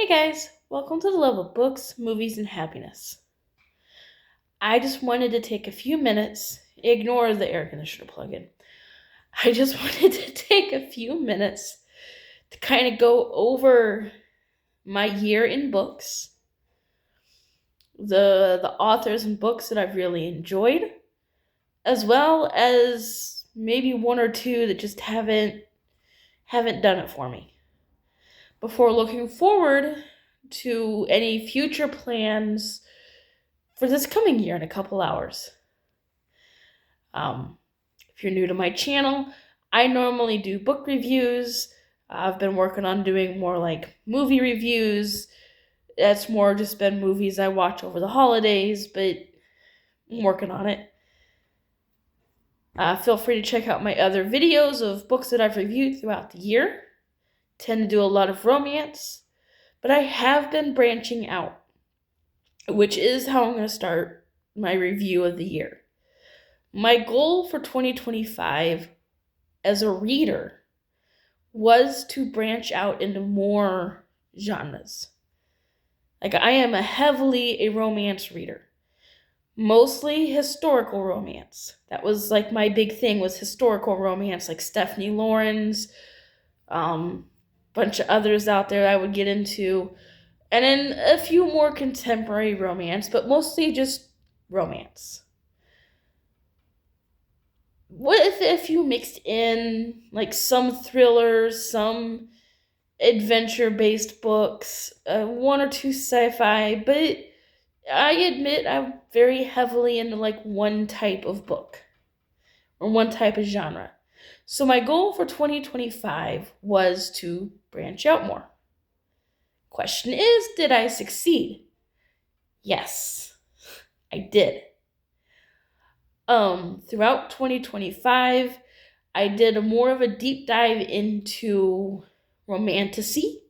Hey guys, welcome to the Love of Books, Movies, and Happiness. I just wanted to take a few minutes, ignore the air conditioner plug-in. I just wanted to take a few minutes to kind of go over my year in books, the authors and books that I've really enjoyed, as well as maybe one or two that just haven't done it for me. Before looking forward to any future plans for this coming year in a couple hours. Um, if you're new to my channel, I normally do book reviews. I've been working on doing more like movie reviews. That's more just been movies I watch over the holidays, but I'm working on it. Feel free to check out my other videos of books that I've reviewed throughout the year. Tend to do a lot of romance, but I have been branching out, which is how I'm going to start my review of the year. My goal for 2025 as a reader was to branch out into more genres. Like, I am heavily a romance reader. Mostly historical romance. That was like my big thing, was historical romance, like Stephanie Lawrence, bunch of others out there I would get into, and then a few more contemporary romance, but mostly just romance. What if you mixed in like some thrillers, some adventure-based books, one or two sci-fi, but I admit I'm very heavily into like one type of book or one type of genre. So my goal for 2025 was to branch out more. Question is, did I succeed? Yes, I did. Throughout 2025, I did more of a deep dive into romantasy.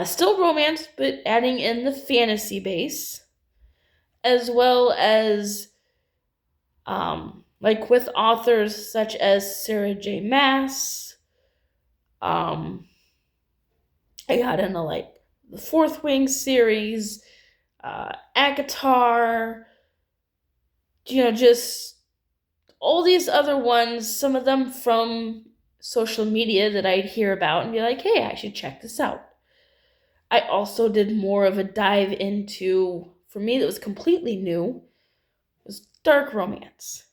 Still romance, but adding in the fantasy base, as well as like with authors such as Sarah J. Maas. I got into like the Fourth Wing series, ACOTAR, just all these other ones, some of them from social media that I'd hear about and be like, hey, I should check this out. I also did more of a dive into, for me, that was completely new, was dark romance.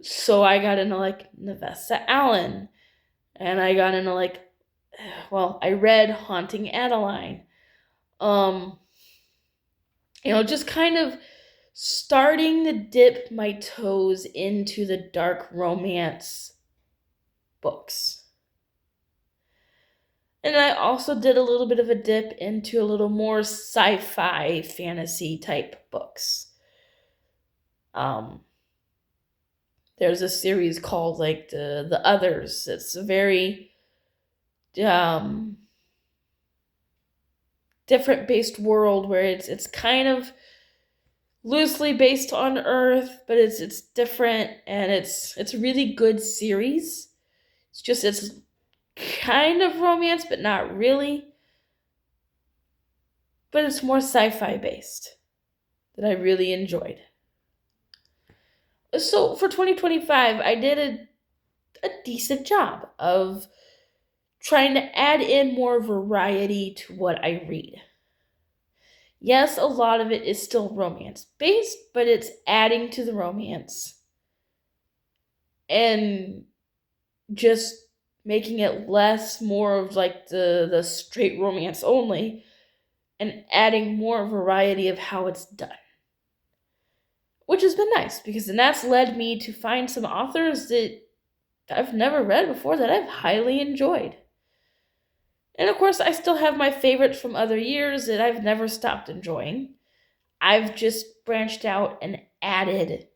So I got into like Navessa Allen, and I got into like, I read Haunting Adeline. Just kind of starting to dip my toes into the dark romance books. And I also did a little bit of a dip into a little more sci-fi fantasy type books. There's a series called like the Others. It's a very different based world where it's kind of loosely based on Earth, but it's different, and it's a really good series. It's kind of romance, but not really. But it's more sci-fi based that I really enjoyed. So for 2025, I did a decent job of trying to add in more variety to what I read. Yes, a lot of it is still romance based, but it's adding to the romance and just making it less more of like the straight romance only, and adding more variety of how it's done. Which has been nice, because then that's led me to find some authors that I've never read before that I've highly enjoyed. And of course, I still have my favorites from other years that I've never stopped enjoying. I've just branched out and added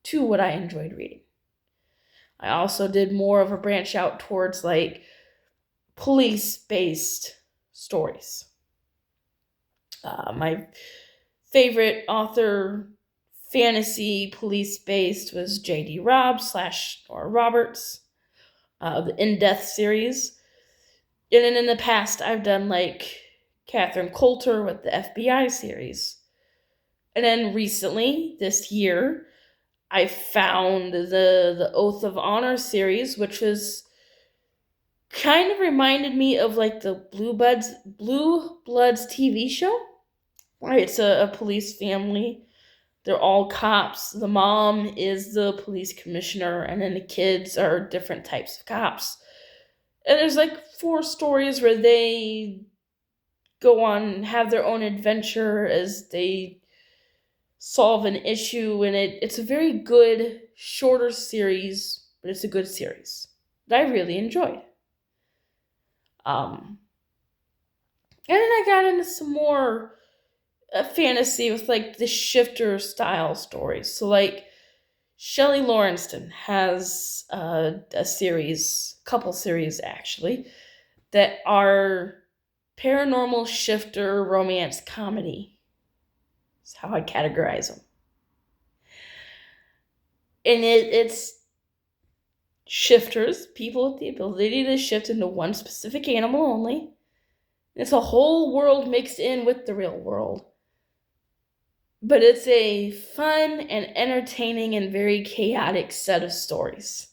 to what I enjoyed reading. I also did more of a branch out towards like police-based stories. My favorite author, fantasy police-based, was J.D. Robb / Nora Roberts, the In Death series. And then in the past, I've done like Catherine Coulter with the FBI series. And then recently, this year, I found the Oath of Honor series, which was kind of reminded me of like the Blue Bloods TV show. Right, it's a police family. They're all cops. The mom is the police commissioner, and then the kids are different types of cops. And there's like four stories where they go on and have their own adventure as they solve an issue, and it's a very good shorter series, but it's a good series that I really enjoyed. Um, and then I got into some more fantasy with like the shifter style stories. So like Shelley Lawrenston has a series, couple series actually, that are paranormal shifter romance comedy. That's how I categorize them. And it's shifters, people with the ability to shift into one specific animal only. It's a whole world mixed in with the real world. But it's a fun and entertaining and very chaotic set of stories.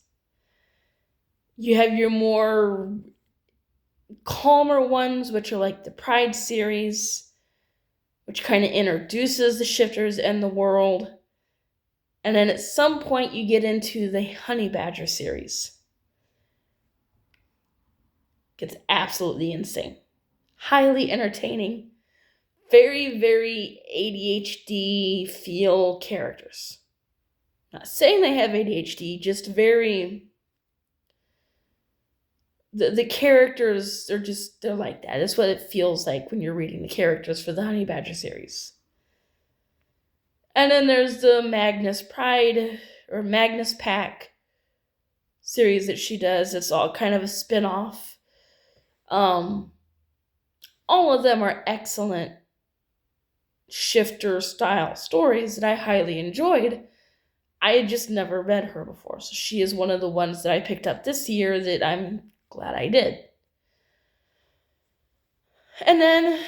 You have your more calmer ones, which are like the Pride series, which kind of introduces the shifters and the world. And then at some point, you get into the Honey Badger series. Gets absolutely insane. Highly entertaining. Very, very ADHD feel characters. Not saying they have ADHD, just very. The characters are just, they're like that. That's what it feels like when you're reading the characters for the Honey Badger series. And then there's the Magnus Pride or Magnus Pack series that she does. It's all kind of a spin-off. All of them are excellent shifter style stories that I highly enjoyed. I had just never read her before, so she is one of the ones that I picked up this year that I'm glad I did. And then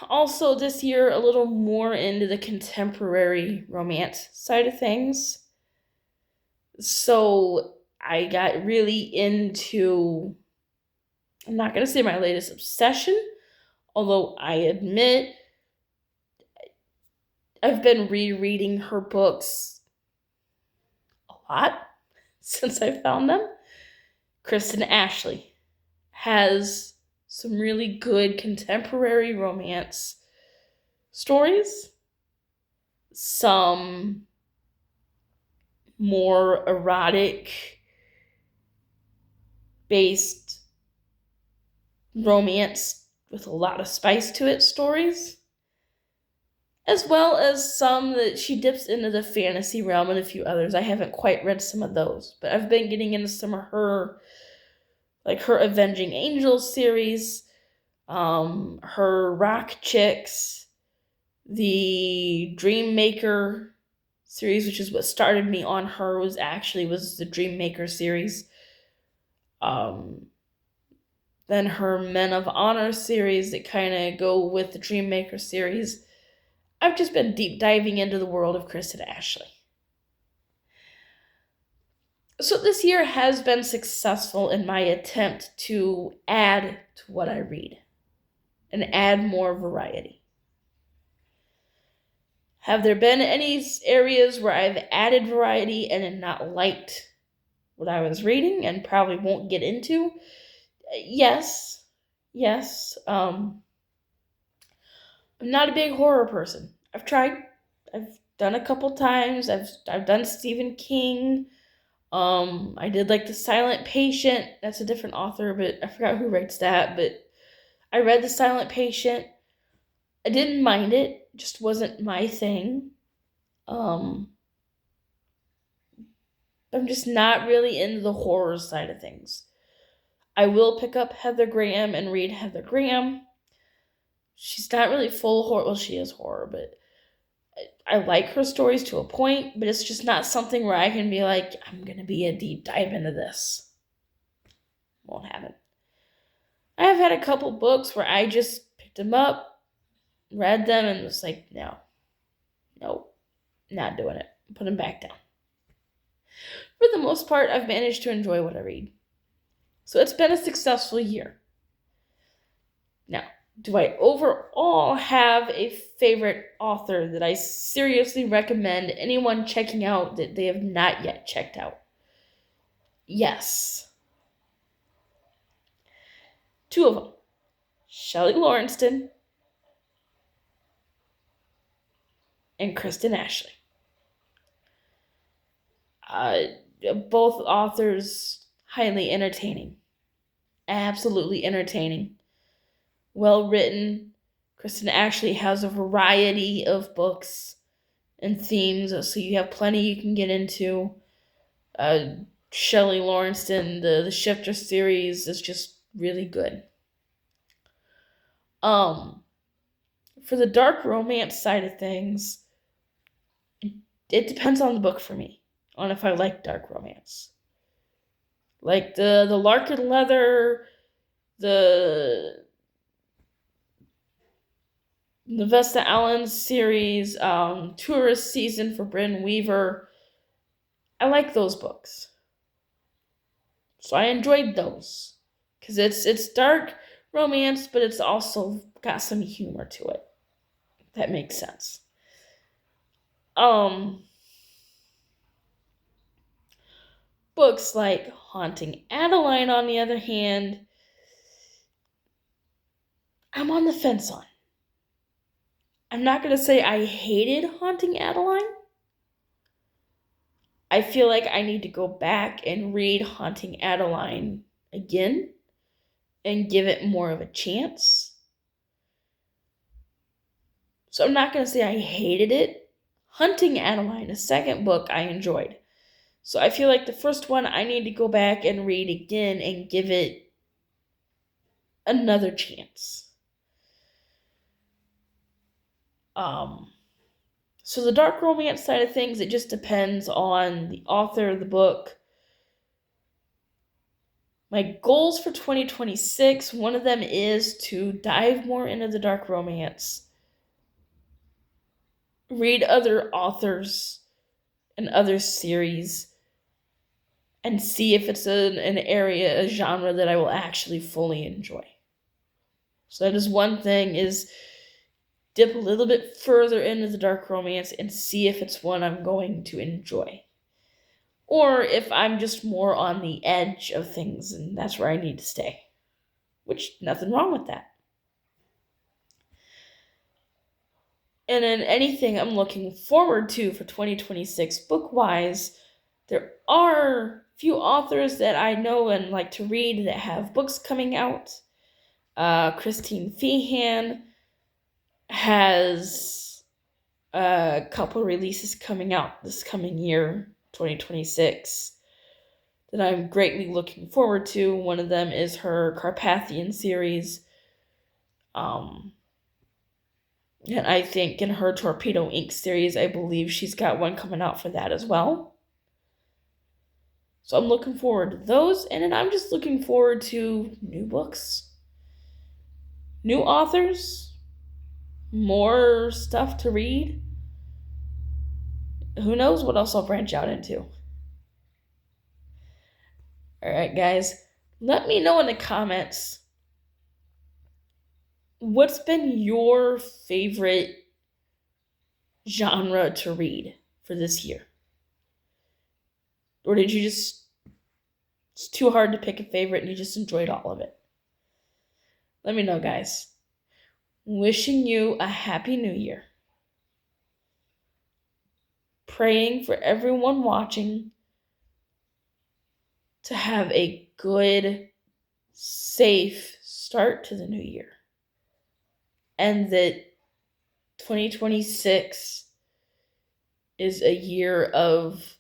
also this year, a little more into the contemporary romance side of things. So I got really into, I'm not going to say my latest obsession, although I admit I've been rereading her books a lot since I found them. Kristen Ashley has some really good contemporary romance stories, some more erotic based romance with a lot of spice to it stories, as well as some that she dips into the fantasy realm and a few others. I haven't quite read some of those, but I've been getting into some of her, like her Avenging Angels series, her Rock Chicks, the Dream Maker series, which is what started me on her, was the Dream Maker series. Then her Men of Honor series that kind of go with the Dream Maker series. I've just been deep diving into the world of Kristen Ashley. So this year has been successful in my attempt to add to what I read and add more variety. Have there been any areas where I've added variety and not liked what I was reading and probably won't get into? Yes. Yes. I'm not a big horror person. I've tried. I've done a couple times. I've done Stephen King. I did like The Silent Patient. That's a different author, but I forgot who writes that. But I read The Silent Patient. I didn't mind it. Just wasn't my thing. I'm just not really into the horror side of things. I will pick up Heather Graham and read Heather Graham. She's not really full horror. Well, she is horror, but I like her stories to a point, but it's just not something where I can be like, I'm going to be a deep dive into this. Won't happen. I I've had a couple books where I just picked them up, read them, and was like, no, nope, not doing it. Put them back down. For the most part, I've managed to enjoy what I read. So it's been a successful year. Now, do I overall have a favorite author that I seriously recommend anyone checking out that they have not yet checked out? Yes. Two of them. Shelley Lawrence and Kristen Ashley. Both authors highly entertaining. Absolutely entertaining. Well written. Kristen Ashley has a variety of books and themes, so you have plenty you can get into. Shelley Lawrence, the Shifter series is just really good. For the dark romance side of things, it depends on the book for me, on if I like dark romance. Like the Larkin Leather, the Vesta Allen series, Tourist Season for Bryn Weaver. I like those books. So I enjoyed those. Because it's dark romance, but it's also got some humor to it. If that makes sense. Books like Haunting Adeline, on the other hand, I'm on the fence on. I'm not going to say I hated Haunting Adeline. I feel like I need to go back and read Haunting Adeline again and give it more of a chance. So I'm not going to say I hated it. Hunting Adeline, the second book, I enjoyed. So I feel like the first one I need to go back and read again and give it another chance. So the dark romance side of things, it just depends on the author of the book. My goals for 2026, one of them is to dive more into the dark romance. Read other authors and other series and see if it's an area, a genre that I will actually fully enjoy. So that is one thing, is dip a little bit further into the dark romance and see if it's one I'm going to enjoy. Or if I'm just more on the edge of things and that's where I need to stay. Which, nothing wrong with that. And in anything I'm looking forward to for 2026 book-wise, there are few authors that I know and like to read that have books coming out. Christine Feehan has a couple releases coming out this coming year, 2026, that I'm greatly looking forward to. One of them is her Carpathian series. And I think in her Torpedo Ink series, I believe she's got one coming out for that as well. So I'm looking forward to those, and then I'm just looking forward to new books, new authors, more stuff to read. Who knows what else I'll branch out into. Alright, guys, let me know in the comments what's been your favorite genre to read for this year? Or did you just, it's too hard to pick a favorite and you just enjoyed all of it? Let me know, guys. Wishing you a happy new year. Praying for everyone watching to have a good, safe start to the new year. And that 2026 is a year of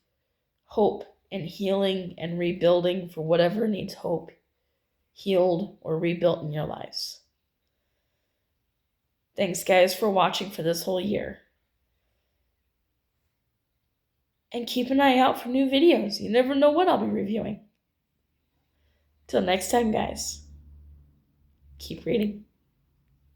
hope and healing and rebuilding for whatever needs hope, healed, or rebuilt in your lives. Thanks, guys, for watching for this whole year. And keep an eye out for new videos. You never know what I'll be reviewing. Till next time, guys. Keep reading.